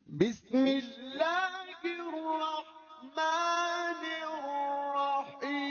بسم اللہ الرحمن الرحیم۔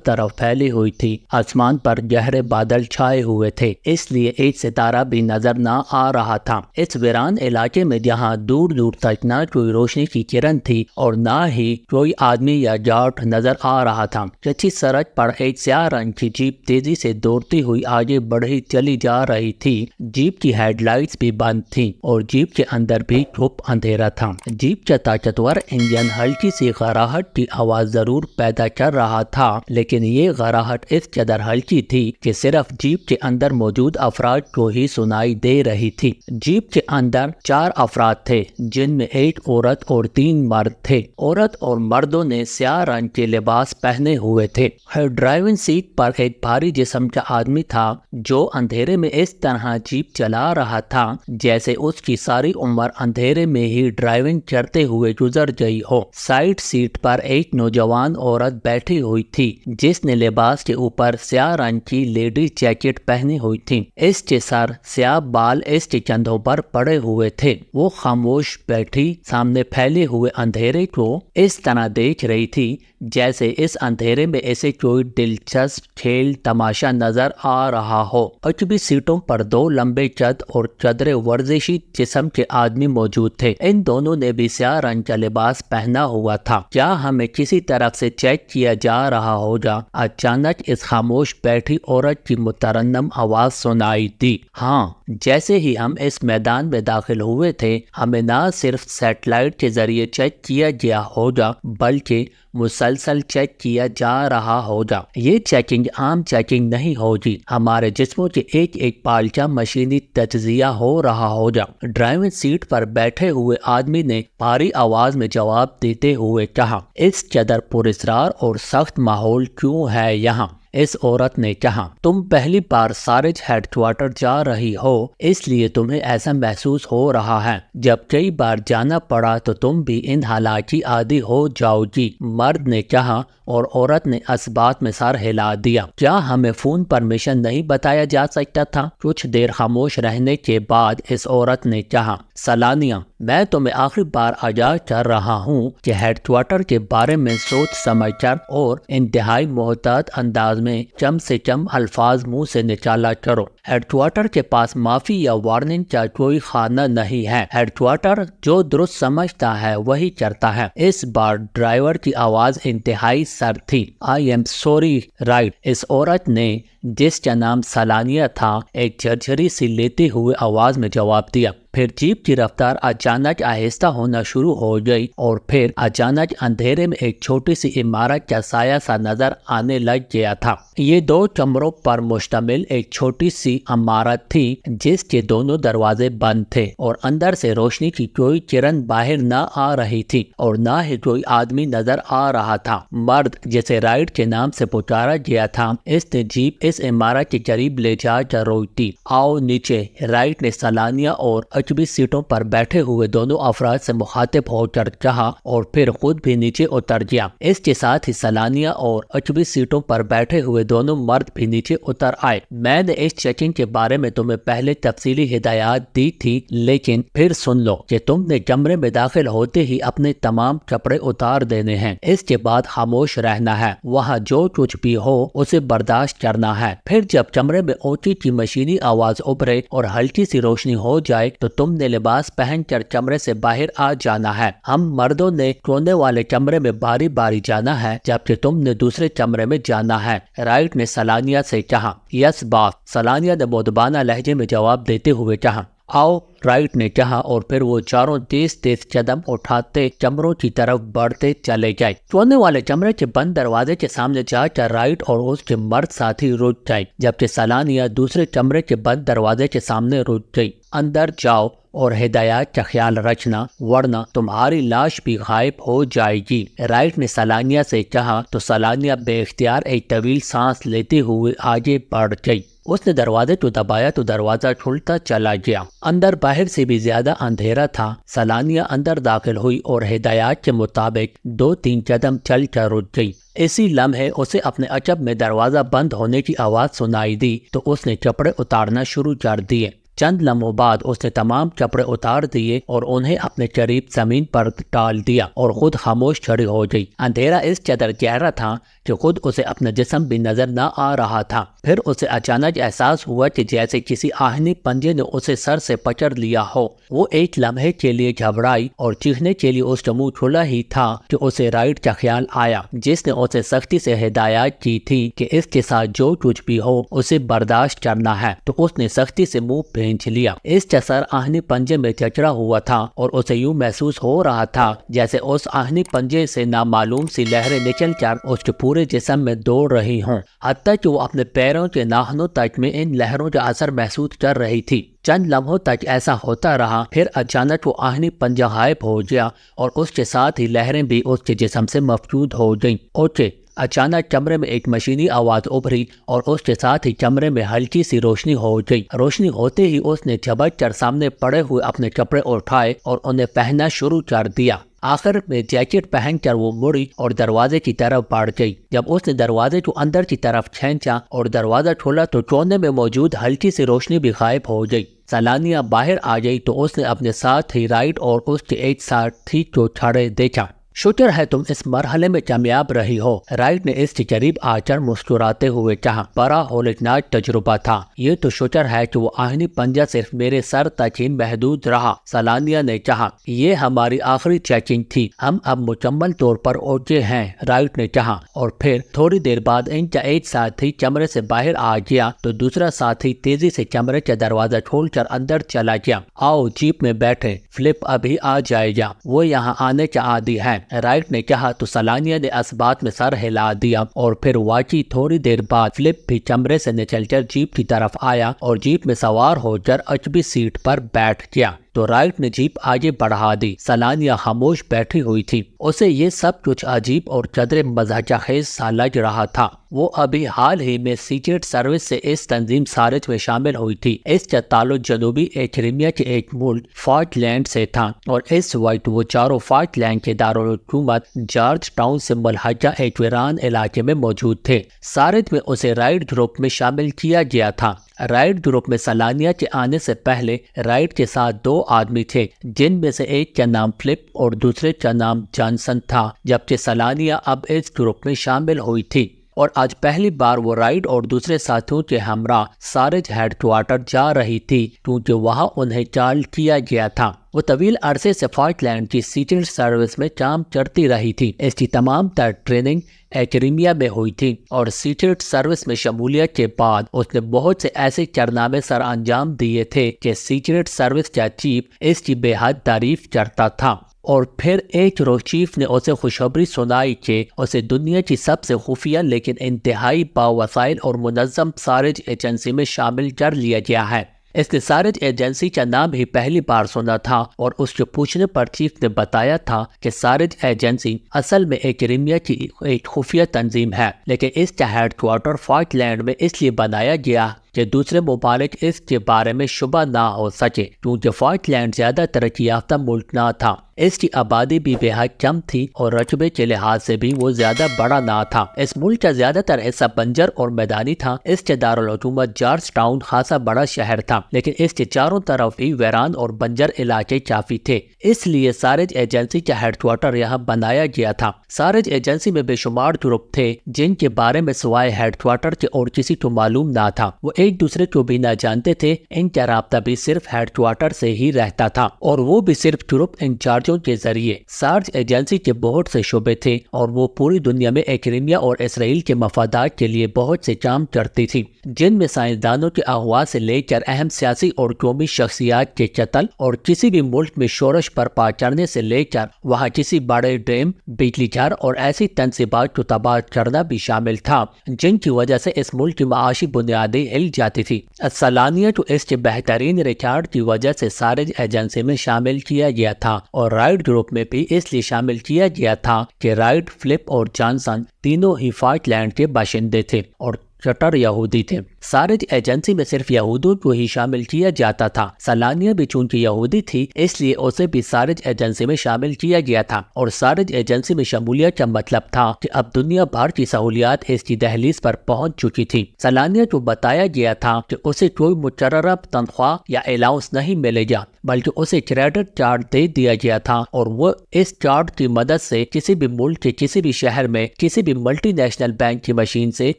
طرف پھیلی ہوئی تھی۔ آسمان پر گہرے بادل چھائے ہوئے تھے، اس لیے ایک ستارہ بھی نظر نہ آ رہا تھا۔ اس ویران علاقے میں جہاں دور دور تک نہ کوئی روشنی کی کرن تھی اور نہ ہی کوئی آدمی یا جاٹ نظر آ رہا تھا، کچی سڑک پر ایک سیاہ رنگ کی جیپ تیزی سے دوڑتی ہوئی آگے بڑھی چلی جا رہی تھی۔ جیپ کی ہیڈ لائٹس بھی بند تھیں اور جیپ کے اندر بھی گھپ اندھیرا تھا۔ جیپ کا طاقتور انجن ہلکی سی غراہٹ کی آواز ضرور پیدا کر رہا تھا، لیکن یہ غراہٹ اس قدر ہلکی تھی کہ صرف جیپ کے اندر موجود افراد کو ہی سنائی دے رہی تھی۔ جیپ کے اندر 4 افراد تھے، جن میں ایک عورت اور 3 مرد تھے۔ عورت اور مردوں نے سیاہ رنگ کے لباس پہنے ہوئے تھے۔ ڈرائیونگ سیٹ پر ایک بھاری جسم کا آدمی تھا جو اندھیرے میں اس طرح جیپ چلا رہا تھا جیسے اس کی ساری عمر اندھیرے میں ہی ڈرائیونگ کرتے ہوئے گزر گئی ہو۔ سائیڈ سیٹ پر ایک نوجوان عورت بیٹھی ہوئی تھی جس نے لباس کے اوپر سیاہ رنگ کی لیڈی جیکٹ پہنی ہوئی تھی۔ اس کے سر سیاہ بال اس کے کندھوں پر پڑے ہوئے تھے۔ وہ خاموش بیٹھی سامنے پھیلے ہوئے اندھیرے کو اس طرح دیکھ رہی تھی جیسے اس اندھیرے میں اسے کوئی دلچسپ کھیل تماشا نظر آ رہا ہو۔ اچبی سیٹوں پر 2 لمبے قد اور چادر ورزشی جسم کے آدمی موجود تھے۔ ان دونوں نے بھی سیاہ رنگ کا لباس پہنا ہوا تھا۔ کیا ہمیں کسی طرف سے چیک کیا جا رہا ہوگا؟ اچانک اس خاموش بیٹھی عورت کی مترنم آواز سنائی دی۔ ہاں، جیسے ہی ہم اس میدان میں داخل ہوئے تھے، ہمیں نہ صرف سیٹلائٹ کے ذریعے چیک کیا گیا ہوگا بلکہ مسلسل چیک کیا جا رہا ہوگا۔ یہ چیکنگ عام چیکنگ نہیں ہوگی، ہمارے جسموں کے ایک ایک پال کا مشینی تجزیہ ہو رہا ہوگا۔ ڈرائیونگ سیٹ پر بیٹھے ہوئے آدمی نے بھاری آواز میں جواب دیتے ہوئے کہا، اس قدر پراسرار اور سخت ماحول کیوں ہے یہاں؟ اس عورت نے کہا، تم پہلی بار سارج ہیڈ کوارٹر جا رہی ہو، اس لیے تمہیں ایسا محسوس ہو رہا ہے۔ جب کئی بار جانا پڑا تو تم بھی ان حالات کی عادی ہو جاؤ گی، مرد نے کہا، اور عورت نے اثبات میں سر ہلا دیا۔ کیا ہمیں فون پر مشن نہیں بتایا جا سکتا تھا؟ کچھ دیر خاموش رہنے کے بعد اس عورت نے کہا، سلانیہ، میں تمہیں آخری بار آگاہ کر رہا ہوں کہ ہیڈ کوارٹر کے بارے میں سوچ سمجھ کر اور انتہائی محتاط انداز میں کم سے کم الفاظ منہ سے نکالا کرو۔ ہیڈ کوارٹر کے پاس معافی یا وارننگ کا کوئی خانہ نہیں ہے۔ ہیڈ کوارٹر جو درست سمجھتا ہے وہی کرتا ہے۔ اس بار ڈرائیور کی آواز انتہائی سرد تھی۔ آئی ایم سوری رائٹ، اس عورت نے جس کا نام سلانیہ تھا ایک جھرجھری سی لیتے ہوئے آواز میں جواب دیا۔ پھر جیپ کی رفتار اچانک آہستہ ہونا شروع ہو گئی اور پھر اچانک اندھیرے میں ایک چھوٹی سی عمارت کا سایہ سا نظر آنے لگ گیا تھا۔ یہ 2 کمروں پر مشتمل ایک چھوٹی سی عمارت تھی جس کے دونوں دروازے بند تھے اور اندر سے روشنی کی کوئی کرن باہر نہ آ رہی تھی اور نہ ہی کوئی آدمی نظر آ رہا تھا۔ مرد جسے رائٹ کے نام سے پکارا گیا تھا، اس نے جیپ اس عمارت کے قریب لے جا کر روکی۔ آؤ نیچے، رائٹ نے سلانیہ اور اچبی سیٹوں پر بیٹھے ہوئے دونوں افراد سے مخاطب ہو کر کہا اور پھر خود بھی نیچے اتر گیا۔ اس کے ساتھ ہی سلانیہ اور اچبی سیٹوں پر بیٹھے ہوئے دونوں مرد بھی نیچے اتر آئے۔ میں نے اس چیکنگ کے بارے میں تمہیں پہلے تفصیلی ہدایات دی تھی، لیکن پھر سن لو کہ تم نے کمرے میں داخل ہوتے ہی اپنے تمام کپڑے اتار دینے ہیں۔ اس کے بعد خاموش رہنا ہے، وہاں جو کچھ بھی ہو اسے برداشت کرنا ہے۔ پھر جب کمرے میں اونچی کی مشینی آواز ابھرے اور ہلکی سی روشنی ہو جائے تو تم نے لباس پہن کر کمرے سے باہر آ جانا ہے۔ ہم مردوں نے کونے والے کمرے میں باری باری جانا ہے جبکہ تم نے دوسرے کمرے میں جانا ہے، رائٹ نے سلانیہ سے کہا۔ یس باس، سلانیہ نے مؤدبانہ لہجے میں جواب دیتے ہوئے کہا۔ آؤ، رائٹ نے کہا اور پھر وہ چاروں تیز تیز قدم اٹھاتے کمروں کی طرف بڑھتے چلے گئے۔ کونے والے کمرے کے بند دروازے کے سامنے جا کر رائٹ اور اس کے مرد ساتھی رک گئے جبکہ سلانیہ دوسرے کمرے کے بند دروازے کے سامنے رک گئی۔ اندر جاؤ اور ہدایات کا خیال رکھنا ورنہ تمہاری لاش بھی غائب ہو جائے گی، رائٹ نے سلانیہ سے کہا تو سلانیہ بے اختیار ایک طویل سانس لیتے ہوئے آگے بڑھ گئی۔ اس نے دروازے کو دبایا تو دروازہ کھلتا چلا گیا۔ اندر باہر سے بھی زیادہ اندھیرا تھا۔ سلانیہ اندر داخل ہوئی اور ہدایات کے مطابق 2-3 قدم چل کر رک گئی۔ اسی لمحے اسے اپنے عقب میں دروازہ بند ہونے کی آواز سنائی دی تو اس نے کپڑے اتارنا شروع کر دیے۔ چند لمحوں بعد اس نے تمام کپڑے اتار دیے اور انہیں اپنے قریب زمین پر ڈال دیا اور خود خاموش کھڑی ہو گئی۔ اندھیرا اس قدر گہرا تھا کہ خود اسے اپنا جسم بھی نظر نہ آ رہا تھا۔ پھر اسے اچانک احساس ہوا کہ جیسے کسی آہنی پنجے نے اسے سر سے پکڑ لیا ہو۔ وہ ایک لمحے کے لیے گھبرائی اور چیخنے کے لیے اس کا منہ کھلا ہی تھا کہ اسے رائٹ کا خیال آیا، جس نے اسے سختی سے ہدایت کی تھی کہ اس کے ساتھ جو کچھ بھی ہو اسے برداشت کرنا ہے، تو اس نے سختی سے منہ بھینچ لیا۔ اس کا سر آہنی پنجے میں جکڑا ہوا تھا اور اسے یوں محسوس ہو رہا تھا جیسے اس آہنی پنجے سے نامعلوم سی لہریں نکل کر اس کے پورے جسم میں دوڑ رہی ہوں، حتیٰ کہ وہ اپنے پیروں کے ناخنوں تک میں ان لہروں کا اثر محسوس کر رہی تھی۔ چند لمحوں تک ایسا ہوتا رہا، پھر اچانک وہ آہنی پنجہ غائب ہو گیا اور اس کے ساتھ ہی لہریں بھی اس کے جسم سے مفقود ہو گئیں۔ اوکے، اچانک کمرے میں ایک مشینی آواز ابھری اور اس کے ساتھ ہی کمرے میں ہلکی سی روشنی ہو گئی۔ روشنی ہوتے ہی اس نے جھپٹ کر سامنے پڑے ہوئے اپنے کپڑے اٹھائے اور انہیں پہننا شروع کر دیا۔ آخر میں جیکٹ پہن کر وہ مڑی اور دروازے کی طرف بڑھ گئی۔ جب اس نے دروازے کو اندر کی طرف کھینچا اور دروازہ کھولا تو کونے میں موجود ہلکی سی روشنی بھی غائب ہو گئی۔ سلانیہ باہر آ گئی تو اس نے اپنے ساتھ ہی رائٹ اور اس کے ایک ساتھی کو کھڑے دیکھا۔ شکر ہے تم اس مرحلے میں کامیاب رہی ہو، رائٹ نے اس کے قریب آ کر مسکراتے ہوئے کہا۔ بڑا ہولناک تجربہ تھا، یہ تو شکر ہے کہ وہ آہنی پنجہ صرف میرے سر تک ہی محدود رہا، سلانیہ نے کہا۔ یہ ہماری آخری چیکنگ تھی، ہم اب مکمل طور پر اوکے ہیں، رائٹ نے کہا۔ اور پھر تھوڑی دیر بعد ان کا ایک ساتھی کمرے سے باہر آ گیا تو دوسرا ساتھی تیزی سے کمرے کا دروازہ کھول کر اندر چلا گیا۔ آؤ جیپ میں بیٹھے، فلپ ابھی آ جائے گا، وہ یہاں آنے کا عادی ہے، رائٹ نے کہا تو سلانیہ نے اس بات میں سر ہلا دیا۔ اور پھر واقعی تھوڑی دیر بعد فلپ بھی کمرے سے نکل کر جیپ کی طرف آیا اور جیپ میں سوار ہو کر عقبی سیٹ پر بیٹھ گیا تو رائٹ نے جیپ آگے بڑھا دی۔ سلانیہ خاموش بیٹھی ہوئی تھی، اسے یہ سب کچھ عجیب اور قدرے مضحکہ خیز سا لگ رہا تھا۔ وہ ابھی حال ہی میں سیکرٹ سروس سے اس تنظیم سارج میں شامل ہوئی تھی۔ اس کا تعلق جنوبی ایکریمیا کے ایک ملک فالک لینڈ سے تھا اور اس وقت وہ چاروں فالک لینڈ کے دارالحکومت جارج ٹاؤن سے ملحقہ ایک ویران علاقے میں موجود تھے۔ سارج میں اسے رائٹ گروپ میں شامل کیا گیا تھا۔ رائٹ گروپ میں سلانیہ کے آنے سے پہلے رائٹ کے ساتھ 2 آدمی تھے، جن میں سے ایک کا نام فلپ اور دوسرے کا نام جانسن تھا، جبکہ سلانیہ اب اس گروپ میں شامل ہوئی تھی اور آج پہلی بار وہ رائٹ اور دوسرے ساتھیوں کے ہمراہ سارج ہیڈ کوارٹر جا رہی تھی کیونکہ وہاں انہیں چال کیا گیا تھا۔ وہ طویل عرصے سے فالک لینڈ کی سیکرٹ سروس میں کام کرتی رہی تھی۔ اس کی تمام تر ٹریننگ ایکریمیا میں ہوئی تھی اور سیکرٹ سروس میں شمولیت کے بعد اس نے بہت سے ایسے کارنامے سر انجام دیے تھے کہ سیکرٹ سروس کا چیف اس کی بے حد تعریف کرتا تھا۔ اور پھر ایک روز چیف نے اسے خوشخبری سنائی کہ اسے دنیا کی سب سے خفیہ لیکن انتہائی باوسائل اور منظم سارج ایجنسی میں شامل کر لیا گیا ہے۔ اس نے سارج ایجنسی کا نام ہی پہلی بار سنا تھا اور اس کے پوچھنے پر چیف نے بتایا تھا کہ سارج ایجنسی اصل میں ایکریمیا کی ایک خفیہ تنظیم ہے، لیکن اس کا ہیڈ کوارٹر فالک لینڈ میں اس لیے بنایا گیا کہ دوسرے ممالک اس کے بارے میں شبہ نہ ہو سکے، کیونکہ فالک لینڈ زیادہ ترقی یافتہ ملک نہ تھا۔ اس کی آبادی بھی بے حد کم تھی اور رقبے کے لحاظ سے بھی وہ زیادہ بڑا نہ تھا۔ اس ملک کا زیادہ تر حصہ بنجر اور میدانی تھا۔ اس کے دارالحکومت جارج ٹاؤن خاصا بڑا شہر تھا، لیکن اس کے چاروں طرف ہی ویران اور بنجر علاقے کافی تھے، اس لیے سارج ایجنسی کا ہیڈ کوارٹر یہاں بنایا گیا تھا۔ سارج ایجنسی میں بے شمار گروپ تھے جن کے بارے میں سوائے ہیڈ کوارٹر کے اور کسی کو معلوم نہ تھا۔ وہ ایک دوسرے کو بھی نہ جانتے تھے، ان کا رابطہ بھی صرف ہیڈ کوارٹر سے ہی رہتا تھا اور وہ بھی صرف گروپ انچارجوں کے ذریعے۔ سارج ایجنسی کے بہت سے شعبے تھے اور وہ پوری دنیا میں ایکریمیا اور اسرائیل کے مفادات کے لیے بہت سے کام کرتی تھی، جن میں سائنسدانوں کے اغوا سے لے کر اہم سیاسی اور قومی شخصیات کے قتل اور کسی بھی ملک میں شورش برپا کرنے سے لے کر وہاں کسی بڑے ڈیم، بجلی گھر اور ایسی تنصیبات کو تباہ کرنا بھی شامل تھا جن کی وجہ سے اس ملک کی معاشی بنیادیں ہل جاتی تھی۔ سلانیہ کو اس کے بہترین ریکارڈ کی وجہ سے سارج ایجنسی میں شامل کیا گیا تھا اور رائٹ گروپ میں بھی اس لیے شامل کیا گیا تھا کہ رائٹ، فلپ اور جانسن تینوں ہی فالک لینڈ کے باشندے تھے اور کٹر یہودی تھے۔ سارج ایجنسی میں صرف یہودوں کو ہی شامل کیا جاتا تھا۔ سلانیہ بھی چونکہ یہودی تھی اس لیے اسے بھی سارج ایجنسی میں شامل کیا گیا تھا، اور سارج ایجنسی میں شمولیت کا مطلب تھا کہ اب دنیا بھر کی سہولیات اس کی دہلیز پر پہنچ چکی تھی۔ سلانیہ کو بتایا گیا تھا کہ اسے کوئی مقررہ تنخواہ یا الاؤنس نہیں ملے گا، بلکہ اسے کریڈٹ کارڈ دے دیا گیا تھا، اور وہ اس کارڈ کی مدد سے کسی بھی ملک کے کسی بھی شہر میں کسی بھی ملٹی نیشنل بینک کی مشین سے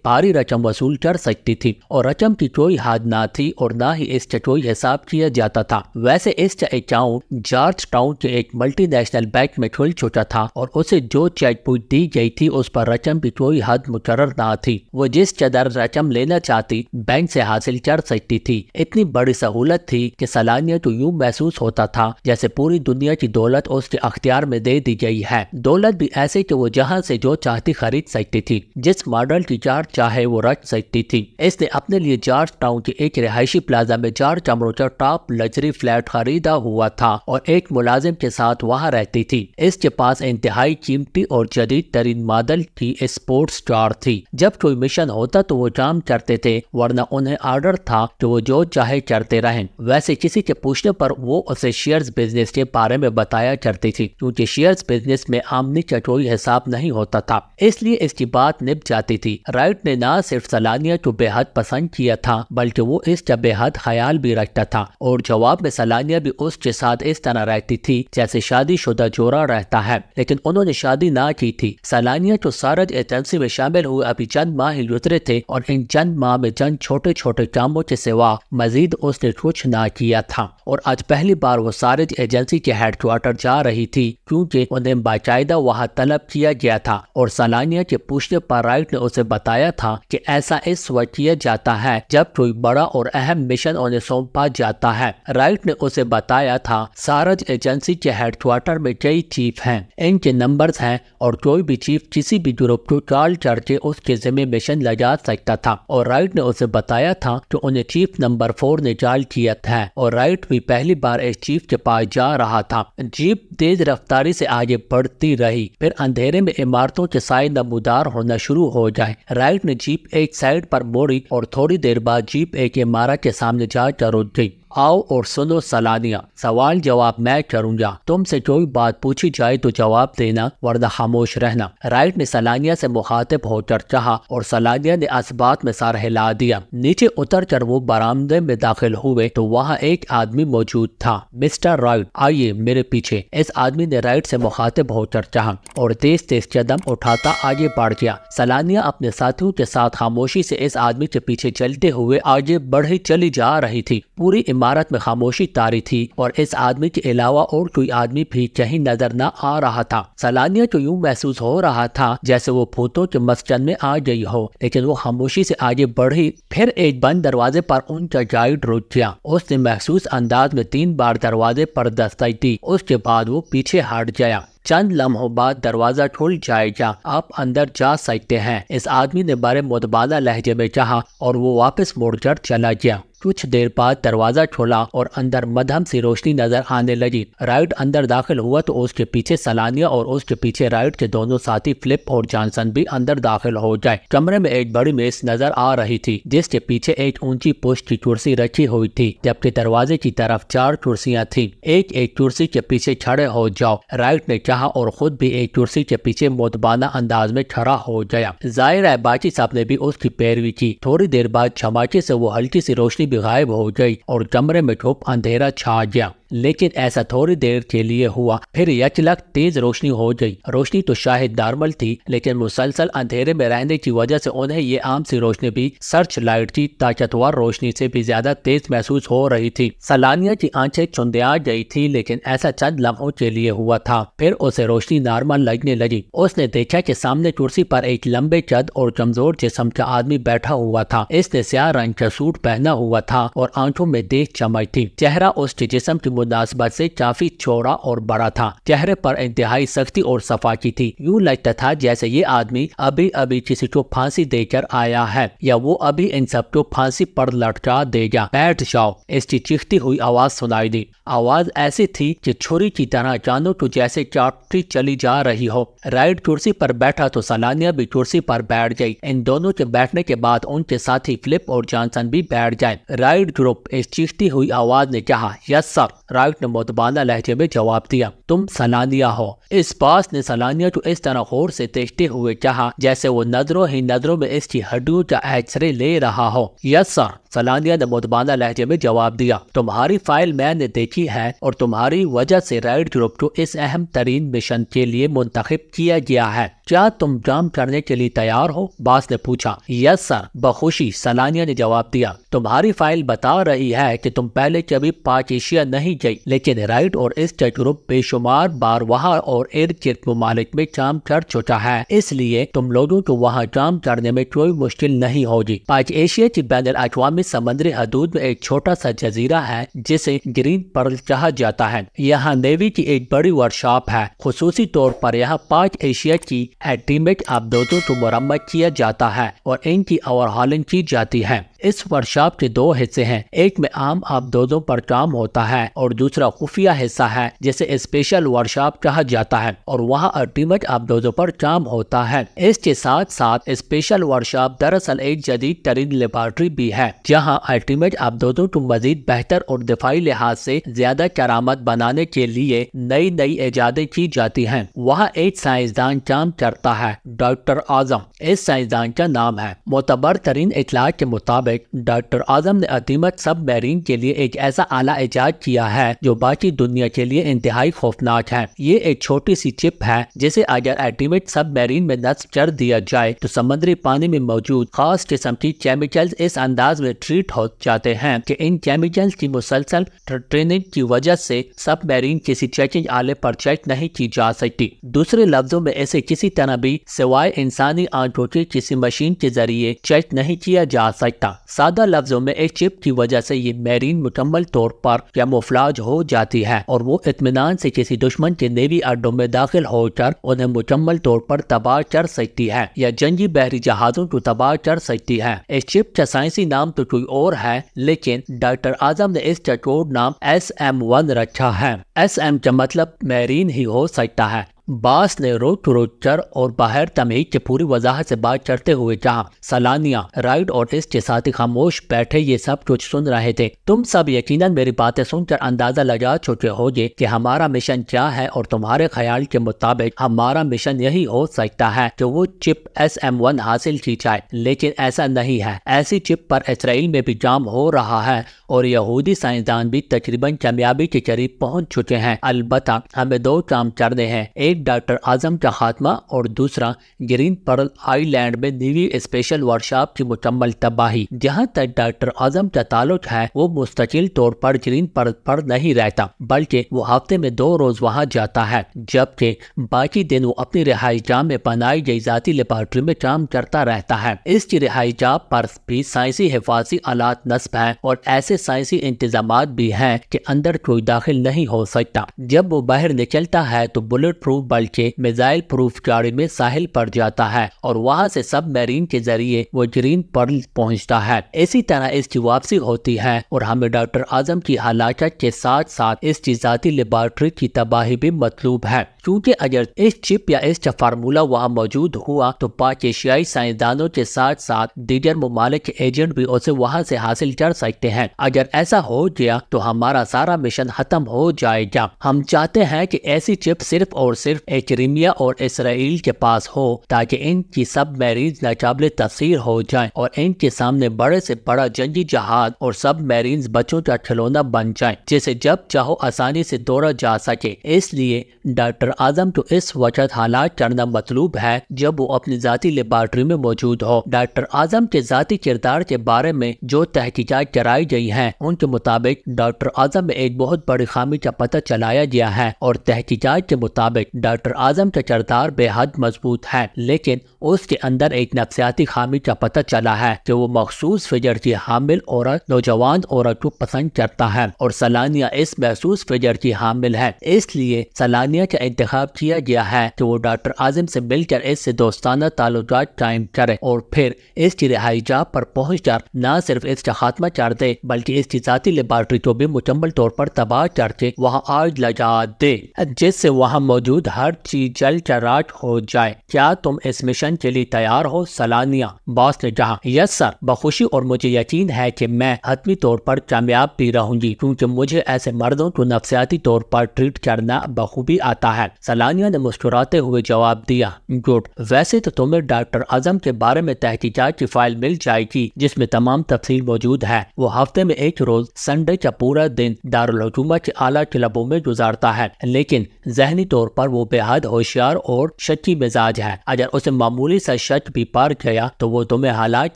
بھاری رقم وصول کر سکتی تھی، اور رقم کی کوئی حد نہ تھی اور نہ ہی اس کا کوئی حساب کیا جاتا تھا۔ ویسے اس کا اکاؤنٹ جارج ٹاؤن کے ایک ملٹی نیشنل بینک میں کھل چکا تھا، اور اسے جو چیک بک دی گئی تھی اس پر رقم کی کوئی حد مقرر نہ تھی، وہ جس قدر رقم لینا چاہتی بینک سے حاصل کر سکتی تھی۔ اتنی بڑی سہولت تھی کہ سلانیہ کو یوں محسوس ہوتا تھا جیسے پوری دنیا کی دولت اس کے اختیار میں دے دی گئی ہے، دولت بھی ایسے کہ وہ جہاں سے جو چاہتی خرید سکتی تھی، جس ماڈل کی کار چاہے وہ رکھ سکتی تھی۔ اس نے اپنے لیے جارج ٹاؤن کے ایک رہائشی پلازا میں 4 کمروں کا ٹاپ لگژری فلیٹ خریدا ہوا تھا اور ایک ملازم کے ساتھ وہاں رہتی تھی۔ اس کے پاس انتہائی قیمتی اور جدید ترین ماڈل کی اسپورٹس کار تھی۔ جب کوئی مشن ہوتا تو وہ کام کرتے تھے، ورنہ انہیں آرڈر تھا کہ وہ جو چاہے کرتے رہیں۔ ویسے کسی کے پوچھنے پر وہ اسے شیئرز بزنس کے بارے میں بتایا کرتی تھی، کیونکہ شیئرز بزنس میں آمدنی کا کوئی حساب نہیں ہوتا تھا، اس لیے اس کی بات نبھ جاتی تھی۔ رائٹ نے نہ صرف سلانیہ کو بے حد پسند کیا تھا بلکہ وہ اس کا بے حد خیال بھی رکھتا تھا، اور جواب میں سلانیہ بھی اس کے ساتھ اس طرح رہتی تھی جیسے شادی شدہ جوڑا رہتا ہے، لیکن انہوں نے شادی نہ کی تھی۔ سلانیہ کو سارج ایجنسی میں شامل ہوئے ابھی چند ماہ ہی گزرے تھے، اور ان چند ماہ میں چند چھوٹے چھوٹے کاموں کے سوا مزید اس نے کچھ نہ کیا تھا، اور آج پہلی بار وہ سارج ایجنسی کے ہیڈ کوارٹر جا رہی تھی کیونکہ انہیں باقاعدہ وہاں طلب کیا گیا تھا، اور سلانیہ کے پوچھنے پر رائٹ نے اسے بتایا تھا کہ ایسا اس وقت کیا جاتا ہے جب کوئی بڑا اور اہم مشن انہیں سونپا جاتا ہے۔ رائٹ نے اسے بتایا تھا سارج ایجنسی کے ہیڈ کوارٹر میں کئی چیف ہیں، ان کے نمبرز ہیں، اور کوئی بھی چیف کسی بھی گروپ کو کال کر کے اس کے ذمہ مشن لگا سکتا تھا، اور رائٹ نے اسے بتایا تھا کہ انہیں چیف نمبر 4 نے کال کیا تھا، اور رائٹ بھی پہلی بار اس چیف کے پاس جا رہا تھا۔ جیپ تیز رفتاری سے آگے بڑھتی رہی، پھر اندھیرے میں عمارتوں کے سائے نمودار ہونا شروع ہو جائے۔ رائٹ نے جیپ ایک سائیڈ پر موڑی اور تھوڑی دیر بعد جیپ ایک عمارت کے سامنے جا کر رک گئی۔ آؤ اور سنو سلانیہ، سوال جواب میں کروں گا، تم سے کوئی بات پوچھی جائے تو جواب دینا ورنہ خاموش رہنا۔ رائٹ نے سلانیہ سے مخاطب ہو کر کہا، اور سلانیہ نے اس بات میں سر ہلا دیا۔ نیچے اتر کر وہ برآمدے میں داخل ہوئے تو وہاں ایک آدمی موجود تھا۔ مسٹر رائٹ، آئیے میرے پیچھے، اس آدمی نے رائٹ سے مخاطب ہو کر کہا، اور تیز تیز قدم اٹھاتا آگے بڑھ گیا۔ سلانیہ اپنے ساتھیوں کے ساتھ خاموشی سے اس آدمی کے پیچھے چلتے ہوئے آگے بڑھی چلی جا رہی تھی۔ پوری عمارت میں خاموشی طاری تھی، اور اس آدمی کے علاوہ اور کوئی آدمی بھی کہیں نظر نہ آ رہا تھا۔ سلانیہ کو یوں محسوس ہو رہا تھا جیسے وہ بھوتوں کے مسکن میں آ گئی ہو، لیکن وہ خاموشی سے آگے بڑھی۔ پھر ایک بند دروازے پر ان کا گائیڈ رک گیا۔ اس نے محسوس انداز میں 3 بار دروازے پر دستک دی، اس کے بعد وہ پیچھے ہٹ گیا۔ چند لمحوں بعد دروازہ کھل جائے گا، آپ اندر جا سکتے ہیں، اس آدمی نے بڑے مدبانہ لہجے میں کہا، اور وہ واپس مڑ کر چلا گیا۔ کچھ دیر بعد دروازہ کھلا اور اندر مدھم سی روشنی نظر آنے لگی۔ رائٹ اندر داخل ہوا تو اس کے پیچھے سلانیہ اور اس کے پیچھے رائٹ کے دونوں ساتھی فلپ اور جانسن بھی اندر داخل ہو گئے۔ کمرے میں ایک بڑی میز نظر آ رہی تھی جس کے پیچھے ایک اونچی پشت کی کرسی رکھی ہوئی تھی، جبکہ دروازے کی طرف 4 کرسیاں تھیں۔ ایک کرسی کے پیچھے کھڑے ہو جاؤ، رائٹ نے کہا، اور خود بھی ایک کرسی کے پیچھے مدبانہ انداز میں کھڑا ہو گیا۔ ظاہر ہے باقی سب نے بھی اس کی پیروی کی۔ تھوڑی دیر بعد چماکے سے وہ ہلکی سی روشنی بھی غائب ہو گئی اور کمرے میں چپ اندھیرا چھا گیا، لیکن ایسا تھوڑی دیر کے لیے ہوا، پھر یکلک تیز روشنی ہو گئی۔ روشنی تو شاید نارمل تھی، لیکن مسلسل اندھیرے میں رہنے کی وجہ سے انہیں یہ عام سی روشنی بھی سرچ لائٹ کی طاقتور روشنی سے بھی زیادہ تیز محسوس ہو رہی تھی۔ سلانیہ کی آنکھیں چندیا گئی تھی، لیکن ایسا چند لمحوں کے لیے ہوا تھا، پھر اسے روشنی نارمل لگنے لگی۔ اس نے دیکھا کہ سامنے کرسی پر ایک لمبے قد اور کمزور جسم کا آدمی بیٹھا ہوا تھا۔ اس نے سیاہ رنگ کا سوٹ پہنا ہوا تھا اور آنکھوں میں تیز چمک تھی۔ چہرہ اس کے جسم کی مناسبت سے کافی چوڑا اور بڑا تھا، چہرے پر انتہائی سختی اور صفائی تھی، یوں لگتا تھا جیسے یہ آدمی ابھی ابھی کسی کو پھانسی دے کر آیا ہے یا وہ ابھی ان سب کو پھانسی پر لٹکا دے گا۔ بیٹھ جاؤ، اس کی چیختی ہوئی آواز سنائی دی۔ آواز ایسی تھی کہ چھری کی طرح جانو تو جیسے چاٹتی چلی جا رہی ہو۔ رائٹ کرسی پر بیٹھا تو سلانیہ بھی کرسی پر بیٹھ گئی۔ ان دونوں کے بیٹھنے کے بعد ان کے ساتھی فلپ اور جانسن بھی بیٹھ گئے۔ رائٹ گروپ، اس چیختی ہوئی آواز نے کہا۔ یس سر، رائٹ نے متبادل لہجے میں جواب دیا۔ تم سلانیہ ہو؟ اس باس نے سلانیہ کو اس طرح غور سے دیکھتے ہوئے کہا جیسے وہ نظروں ہی نظروں میں اس کی ہڈیوں کا ایکس رے لے رہا ہو۔ یس سر، سلانیہ نے متبادل لہجے میں جواب دیا۔ تمہاری فائل میں نے دیکھی ہے اور تمہاری وجہ سے رائٹ گروپ کو اس اہم ترین مشن کے لیے منتخب کیا گیا ہے۔ کیا تم جام کرنے کے لیے تیار ہو؟ باس نے پوچھا۔ یس سر، بخوشی، سلانیہ نے جواب دیا۔ تمہاری فائل بتا رہی ہے کہ تم پہلے کبھی پاک ایشیا نہیں گئی، لیکن رائٹ اور اس کا گروپ بے شمار بار وہاں اور ارد گرد ممالک میں کام کر چکا ہے، اس لیے تم لوگوں کو وہاں کام کرنے میں کوئی مشکل نہیں ہوگی۔ پاک ایشیا کی بین الاقوامی سمندری حدود میں ایک چھوٹا سا جزیرہ ہے جسے گرین پرل کہا جاتا ہے۔ یہاں نیوی کی ایک بڑی ورکشاپ ہے، خصوصی طور پر یہاں پاک ایشیا کی ایٹمیک آبدوزوں کو مرمت کیا جاتا ہے اور ان کی اوورہالنگ کی جاتی ہے۔ اس ورکشاپ کے دو حصے ہیں، ایک میں عام آبدوزوں پر کام ہوتا ہے اور دوسرا خفیہ حصہ ہے جسے اسپیشل ورکشاپ کہا جاتا ہے اور وہاں ایٹمیک آبدوزوں پر کام ہوتا ہے۔ اس کے ساتھ ساتھ اسپیشل ورکشاپ دراصل ایک جدید ترین لیبارٹری بھی ہے جہاں ایٹمیک آبدوزوں کو مزید بہتر اور دفاعی لحاظ سے زیادہ کرامت بنانے کے لیے نئی ایجادیں کی جاتی ہیں۔ وہاں ایک سائنسدان کام کرتا ہے، ڈاکٹر اعظم اس سائنسدان کا نام ہے۔ معتبر ترین اطلاعات کے مطابق ڈاکٹر اعظم نے ایٹمیک سب میرین کے لیے ایک ایسا آلہ ایجاد کیا ہے جو باقی دنیا کے لیے انتہائی خوفناک ہے۔ یہ ایک چھوٹی سی چپ ہے جسے اگر ایٹمیک سب میرین میں نصب کر دیا جائے تو سمندری پانی میں موجود خاص قسم کی کیمیکلز اس انداز میں ٹریٹ ہو جاتے ہیں کہ ان کیمیکلز کی مسلسل ٹریننگ کی وجہ سے سب میرین کسی چیکنگ آلے پر چیک نہیں کی جا سکتی۔ دوسرے لفظوں میں اسے کسی طرح بھی سوائے انسانی آنکھوں کے کسی مشین کے ذریعے چیک نہیں کیا جا سکتا۔ سادہ لفظوں میں ایک چپ کی وجہ سے یہ میرین مکمل طور پر کیموفلاج ہو جاتی ہے اور وہ اطمینان سے کسی دشمن کے نیوی اڈوں میں داخل ہو کر انہیں مکمل طور پر تباہ کر سکتی ہے یا جنگی بحری جہازوں کو تباہ کر سکتی ہے۔ اس چپ کا سائنسی نام تو کوئی اور ہے، لیکن ڈاکٹر اعظم نے اس کا کوڈ نام SM-1 رکھا ہے۔ SM کا مطلب میرین ہی ہو سکتا ہے۔ باس نے روک کر اور باہر تمہید کی پوری وضاحت سے بات کرتے ہوئے کہا۔ سلانیہ، رائٹ اور اس کے ساتھی خاموش بیٹھے یہ سب کچھ سن رہے تھے۔ تم سب یقیناً میری باتیں سن کر اندازہ لگا چکے ہوگے کہ ہمارا مشن کیا ہے اور تمہارے خیال کے مطابق ہمارا مشن یہی ہو سکتا ہے کہ وہ چپ SM-1 حاصل کی جائے، لیکن ایسا نہیں ہے۔ ایسی چپ پر اسرائیل میں بھی کام ہو رہا ہے اور یہودی سائنسدان بھی تقریباً کامیابی کے قریب پہنچ چکے ہیں۔ البتہ ہمیں دو کام کرنے ہیں، ایک ڈاکٹر اعظم کا خاتمہ اور دوسرا گرین پرل آئی لینڈ میں نیوی اسپیشل ورکشاپ کی مکمل تباہی۔ جہاں تک ڈاکٹر اعظم کا تعلق ہے وہ مستقل طور پر گرین پرل پر نہیں رہتا بلکہ وہ ہفتے میں 2 روز وہاں جاتا ہے، جبکہ باقی دن وہ اپنی رہائش گاہ میں بنائی گئی ذاتی لیبارٹری میں کام کرتا رہتا ہے۔ اس کی رہائش گاہ پر بھی سائنسی حفاظتی آلات نصب ہیں اور ایسے سائنسی انتظامات بھی ہیں کہ اندر کوئی داخل نہیں ہو سکتا۔ جب وہ باہر نکلتا ہے تو بلٹ پروف بلکہ میزائل پروف گاڑی میں ساحل پر جاتا ہے اور وہاں سے سب میرین کے ذریعے وہ گرین پرل پہنچتا ہے۔ اسی طرح اس کی واپسی ہوتی ہے اور ہمیں ڈاکٹر اعظم کی ہلاکت کے ساتھ ساتھ اس کی ذاتی لیبارٹری کی تباہی بھی مطلوب ہے، کیونکہ اگر اس چپ یا اس کا فارمولہ وہاں موجود ہوا تو پاک ایشیائی سائنسدانوں کے ساتھ ساتھ دیگر ممالک کے ایجنٹ بھی اسے وہاں سے حاصل کر سکتے ہیں۔ اگر ایسا ہو گیا تو ہمارا سارا مشن ختم ہو جائے گا۔ ہم چاہتے ہیں کہ ایسی چپ صرف اور صرف ایکریمیا اور اسرائیل کے پاس ہو تاکہ ان کی سب میرینز ناقابل تفسیر ہو جائیں اور ان کے سامنے بڑے سے بڑا جنگی جہاز اور سب میرینز بچوں کا کھلونا بن جائیں جسے جب چاہو آسانی سے دوڑا جا سکے۔ اس لیے ڈاکٹر اعظم کو اس وقت ہلاک کرنا مطلوب ہے جب وہ اپنی ذاتی لیبارٹری میں موجود ہو۔ ڈاکٹر اعظم کے ذاتی کردار کے بارے میں جو تحقیقات کرائی گئی ہیں ان کے مطابق ڈاکٹر اعظم میں ایک بہت بڑی خامی کا پتہ چلایا گیا ہے اور تحقیقات کے مطابق ڈاکٹر اعظم کا کردار بے حد مضبوط ہے، لیکن اس کے اندر ایک نفسیاتی خامی کا پتہ چلا ہے کہ وہ مخصوص فجر کی حامل عورت نوجوان عورت کو پسند کرتا ہے، اور سلانیہ اس محسوس فجر کی حامل ہے۔ اس لیے سلانیہ کا انتخاب کیا گیا ہے کہ وہ ڈاکٹر اعظم سے مل کر اس سے دوستانہ تعلقات قائم کرے، اور پھر اس کی رہائی گاہ پر پہنچ کر نہ صرف اس کا خاتمہ کر دے بلکہ اس کی ذاتی لیبارٹری کو بھی مکمل طور پر تباہ کر کے وہاں آگ لگا دے، جس سے وہاں موجود ہر چیز جل کر راکھ ہو جائے۔ کیا تم اس مشن کے لیے تیار ہو؟ سلانیہ باس نے کہا۔ یس سر، بخوشی، اور مجھے یقین ہے کہ میں حتمی طور پر کامیاب بھی رہوں گی، کیونکہ مجھے ایسے مردوں کو نفسیاتی طور پر ٹریٹ کرنا بخوبی آتا ہے۔ سلانیہ نے مسکراتے ہوئے جواب دیا، گڈ، ویسے تو تمہیں ڈاکٹر اعظم کے بارے میں تحقیقات کی فائل مل جائے گی جس میں تمام تفصیل موجود ہے۔ وہ ہفتے میں ایک روز سنڈے کا پورا دن دارالحکومت کے اعلیٰ کلبوں میں گزارتا ہے، لیکن ذہنی طور پر وہ بے حد ہوشیار اور شکی مزاج ہے۔ اگر اسے معمولی سا شک بھی پار گیا تو وہ تمہیں ہلاک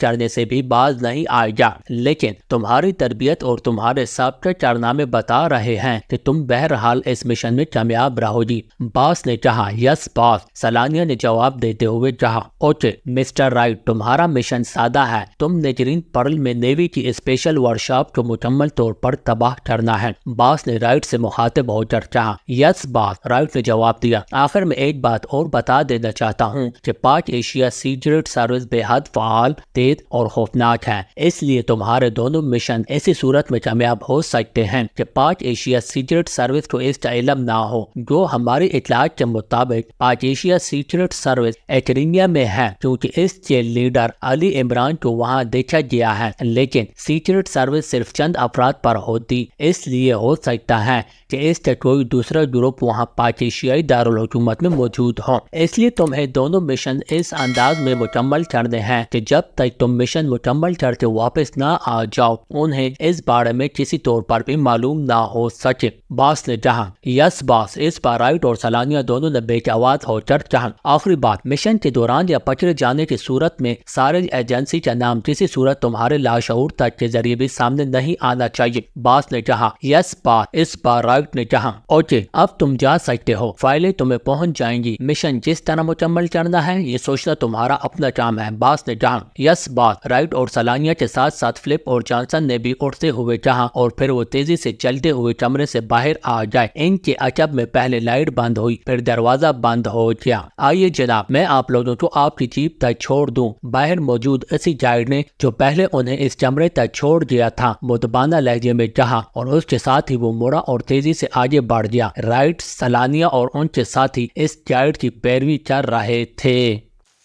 کرنے سے بھی باز نہیں آئے گا، لیکن تمہاری تربیت اور تمہارے سابقہ کارنامے بتا رہے ہیں کہ تم بہرحال اس مشن میں کامیاب رہو گی۔ باس نے کہا، یس باس، سلانیہ نے جواب دیتے ہوئے کہا۔ اوکے مسٹر رائٹ، تمہارا مشن سادہ ہے، تم نے گرین پرل میں نیوی کی اسپیشل ورکشاپ کو مکمل طور پر تباہ کرنا ہے۔ باس نے رائٹ سے مخاطب ہو کر کہا، یس باس، رائٹ نے جواب دیا۔ آخر میں ایک بات اور بتا دینا چاہتا ہوں کہ پاک ایشیا سیکرٹ سروس بے حد فعال، تیز اور خوفناک ہے، اس لیے تمہارے دونوں مشن ایسی صورت میں کامیاب ہو سکتے ہیں کہ پاک ایشیا سیکرٹ سروس کو اس کا علم نہ ہو۔ جو ہماری اطلاعات کے مطابق پاک ایشیا سیکرٹ سروس ایکرینیا میں ہے، کیونکہ اس کے لیڈر علی عمران کو وہاں دیکھا گیا ہے، لیکن سیکرٹ سروس صرف چند افراد پر ہوتی، اس لیے ہو سکتا ہے کہ اس کا کوئی دوسرا گروپ وہاں پاک ایشیائی دارالحکومت میں موجود ہو۔ اس لیے تمہیں دونوں مشن اس انداز میں مکمل کرنے ہیں کہ جب تک تم مشن مکمل کر کے واپس نہ آ جاؤ انہیں اس بارے میں کسی طور پر بھی معلوم نہ ہو سکے۔ باس نے کہا، یس باس، اس بار رائٹ اور سلانیہ دونوں نے بیک آواز ہو کر کہا۔ آخری بات، مشن کے دوران یا پکڑے جانے کی صورت میں سارے ایجنسی کا نام کسی صورت تمہارے لاشعور تک کے ذریعے بھی سامنے نہیں آنا چاہیے۔ باس نے کہا، یس باس، اس بار رائٹ نے کہا۔ اوکے، اب تم جا سکتے ہو، فائلیں تمہیں پہنچ جائیں گی۔ مشن جس طرح مکمل کرنا ہے یہ سوچنا تمہارا اپنا کام ہے، باس نے کہا۔ یس باس، رائٹ اور سلانیہ کے ساتھ ساتھ فلپ اور جانسن نے بھی اٹھتے ہوئے کہا، اور پھر وہ تیزی سے چلتے ہوئے کمرے سے باہر آ گئے۔ ان کے عقب میں پہلے لائٹ بند ہوئی، پھر دروازہ بند ہو گیا۔ آئیے جناب، میں آپ لوگوں کو آپ کی جیپ تک چھوڑ دوں۔ باہر موجود اسی گائیڈ نے جو پہلے انہیں اس کمرے تک چھوڑ دیا تھا مدبانہ لہجے میں کہا، اور اس کے ساتھ ہی وہ مڑا اور تیزی سے آگے بڑھ گیا۔ رائٹ، سلانیہ اور ان کے ساتھی اس گائیڈ کی پیروی کر رہے تھے۔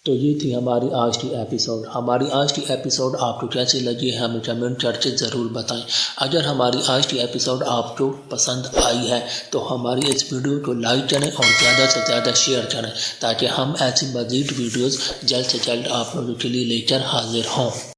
تو یہ تھی ہماری آج کی ایپیسوڈ۔ ہماری آج کی ایپیسوڈ آپ کو کیسی لگی ہے ہمیں کمنٹ کر کے ضرور بتائیں۔ اگر ہماری آج کی ایپیسوڈ آپ کو پسند آئی ہے تو ہماری اس ویڈیو کو لائک کریں اور زیادہ سے زیادہ شیئر کریں تاکہ ہم ایسی مزید ویڈیوز جلد سے جلد آپ لوگوں کے لیے لے کر حاضر ہوں۔